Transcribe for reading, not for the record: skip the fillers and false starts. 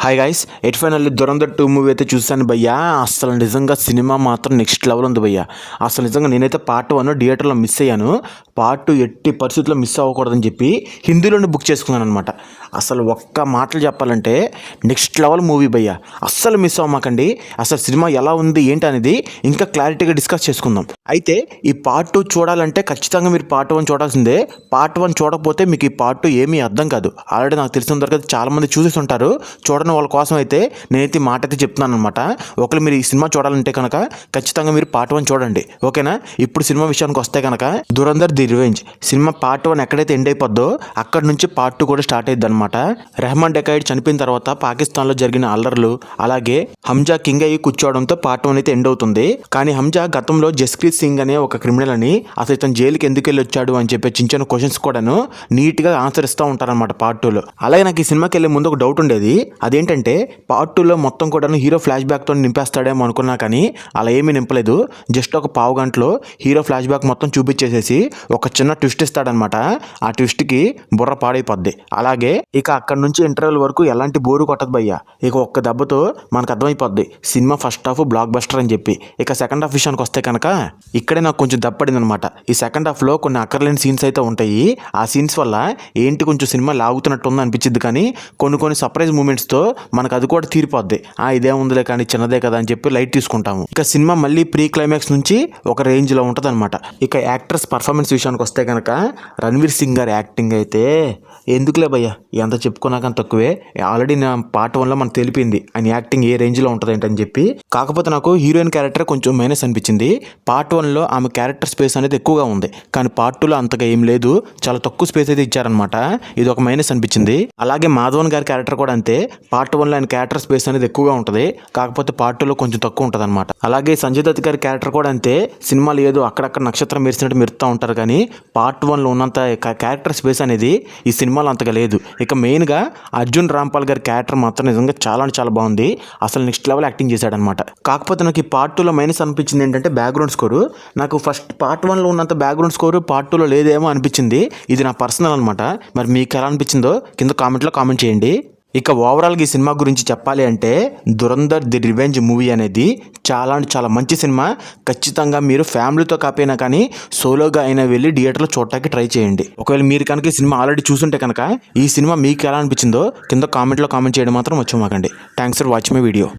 Hi guys, at finally Dhurandhar 2 movie అయితే చూశాను భయ్యా. అసలు నిజంగా సినిమా మాత్రం నెక్స్ట్ లెవెల్ ఉంది భయ్యా. అసలు నిజంగా నేనైతే పార్ట్ 1 థియేటర్లో మిస్ అయ్యాను. పార్ట్ 2 ఎట్టి పరిస్థితుల్లో మిస్ అవ్వకూడదని చెప్పి హిందీలోనే బుక్ చేసుకున్నాను అనమాట. అసలు ఒక్క మాటలు చెప్పాలంటే నెక్స్ట్ లెవెల్ మూవీ భయ్యా. అస్సలు మిస్ అవ్వమాకండి. అసలు సినిమా ఎలా ఉంది ఏంటి అనేది ఇంకా క్లారిటీగా డిస్కస్ చేసుకుందాం. అయితే ఈ పార్ట్ 2 చూడాలంటే ఖచ్చితంగా మీరు పార్ట్ 1 చూడాల్సిందే. పార్ట్ 1 చూడకపోతే మీకు ఈ పార్ట్ 2 ఏమీ అర్థం కాదు. ఆల్రెడీ నాకు తెలిసిన వరకు చాలామంది చూసేసి ఉంటారు. చూడని వాళ్ళ కోసం అయితే నేనైతే మాట అయితే చెప్తున్నాను అనమాట. ఒకవేళ మీరు ఈ సినిమా చూడాలంటే కనుక ఖచ్చితంగా మీరు పార్ట్ 1 చూడండి, ఓకేనా. ఇప్పుడు సినిమా విషయానికి వస్తే కనుక Dhurandhar the revenge cinema part 1 ఎక్కడైతే ఎండ్ అయిపోద్దో అక్కడ నుంచి పార్ట్ 2 కూడా స్టార్ట్ అయ్యిద్ది అనమాట. రెహమాన్ డెకాయిడ్ చనిపోయిన తర్వాత పాకిస్తాన్లో జరిగిన అల్లర్లు, అలాగే హంజా కింగ్ అయ్యి కూర్చోవడంతో పార్ట్ 1 అయితే ఎండ్ అవుతుంది. కానీ హంజా గతంలో జస్ప్రీత్ సింగ్ అనే ఒక క్రిమినల్ అని, అసలు ఇతను జైలుకి ఎందుకు వెళ్ళి వచ్చాడు అని చెప్పి చిన్న చిన్న క్వశ్చన్స్ కూడాను నీట్గా ఆన్సర్ ఇస్తూ ఉంటారనమాట పార్ట్ 2లో. అలాగే నాకు ఈ సినిమాకి వెళ్ళే ముందు ఒక డౌట్ ఉండేది. అదేంటంటే పార్ట్ 2లో మొత్తం కూడా హీరో ఫ్లాష్ బ్యాక్తో నింపేస్తాడేమో అనుకున్నా, కానీ అలా ఏమీ నింపలేదు. జస్ట్ ఒక పావు గంటలో హీరో ఫ్లాష్ బ్యాక్ మొత్తం చూపించేసేసి ఒక చిన్న ట్విస్ట్ ఇస్తాడనమాట. ఆ ట్విస్ట్కి బుర్ర పాడైపోద్ది. అలాగే ఇక అక్కడ నుంచి ఇంటర్వెల్ వరకు ఎలాంటి బోరు కొట్టదు భయ్యా. ఇక ఒక్క దెబ్బతో మనకు అర్థమైపోద్ది cinema first half blockbuster అని చెప్పి. ఇక సెకండ్ హాఫ్ విషయానికి వస్తే కనుక ఇక్కడే నాకు కొంచెం దప్పడింది అనమాట. ఈ సెకండ్ హాఫ్లో కొన్ని అక్కర్లేని సీన్స్ అయితే ఉంటాయి. ఆ సీన్స్ వల్ల ఏంటి కొంచెం సినిమా లాగుతున్నట్టు ఉంది అనిపించింది, కానీ కొన్ని సర్ప్రైజ్ మూమెంట్స్తో మనకు అది కూడా తీరిపోద్ది. ఇదే ఉందిలే కానీ చిన్నదే కదా అని చెప్పి లైట్ తీసుకుంటాము. ఇక సినిమా మళ్ళీ ప్రీ క్లైమాక్స్ నుంచి ఒక రేంజ్లో ఉంటుంది అనమాట. ఇక యాక్టర్స్ పర్ఫార్మెన్స్ విషయానికి వస్తే కనుక రణ్వీర్ సింగ్ గారి యాక్టింగ్ అయితే ఎందుకులే భయ్యా, ఎంత చెప్పుకున్నాక తక్కువే. ఆల్రెడీ నా పార్ట్ 1లో మనకు తెలిపింది ఆయన యాక్టింగ్ ఏ రేంజ్లో ఉంటుంది ఏంటని చెప్పి. కాకపోతే నాకు హీరోయిన్ క్యారెక్టర్ కొంచెం మైనస్ అనిపించింది. పార్ట్ 1లో ఆమె క్యారెక్టర్ స్పేస్ అనేది ఎక్కువగా ఉంది, కానీ పార్ట్ 2లో అంతగా ఏం లేదు, చాలా తక్కువ స్పేస్ అయితే ఇచ్చారనమాట. ఇది ఒక మైనస్ అనిపించింది. అలాగే మాధవన్ గారి క్యారెక్టర్ కూడా అంతే. పార్ట్ 1లో ఆయన క్యారెక్టర్ స్పేస్ అనేది ఎక్కువగా ఉంటుంది, కాకపోతే పార్ట్ 2లో కొంచెం తక్కువ ఉంటుంది అనమాట. అలాగే సంజయ్ దత్ గారి క్యారెక్టర్ కూడా అంతే. సినిమాలు ఏదో అక్కడక్కడ నక్షత్రం మెరిసినట్టు మెరుస్తూ ఉంటారు, కానీ పార్ట్ 1లో ఉన్నంత క్యారెక్టర్ స్పేస్ అనేది ఈ సినిమాలో అంతగా లేదు. ఇక మెయిన్గా అర్జున్ రాంపాల్ గారి క్యారెక్టర్ మాత్రం నిజంగా చాలా బాగుంది. అసలు నెక్స్ట్ లెవెల్ యాక్టింగ్ చేశాడనమాట. కాకపోతే నాకు ఈ పార్ట్ 2లో మైనస్ అనిపించింది ఏంటంటే బ్యాక్గ్రౌండ్ స్కోరు. నాకు ఫస్ట్ పార్ట్ 1లో ఉన్నంత బ్యాక్గ్రౌండ్ స్కోరు పార్ట్ 2లో లేదేమో అనిపించింది. ఇది నా పర్సనల్ అనమాట. మరి మీకు ఎలా అనిపించిందో కింద కామెంట్లో కామెంట్ చేయండి. ఇక ఓవరాల్గా ఈ సినిమా గురించి చెప్పాలి అంటే దురంధర్ ది రివెంజ్ మూవీ అనేది చాలా మంచి సినిమా. ఖచ్చితంగా మీరు ఫ్యామిలీతో కాకపోయినా కానీ సోలోగా అయినా వెళ్ళి థియేటర్లో చూడటానికి ట్రై చేయండి. ఒకవేళ మీరు కనుక ఈ సినిమా ఆల్రెడీ చూసుంటే కనుక ఈ సినిమా మీకు ఎలా అనిపించిందో కింద కామెంట్లో కామెంట్ చేయడం మాత్రం మర్చిపోకండి. Thanks for watching my video.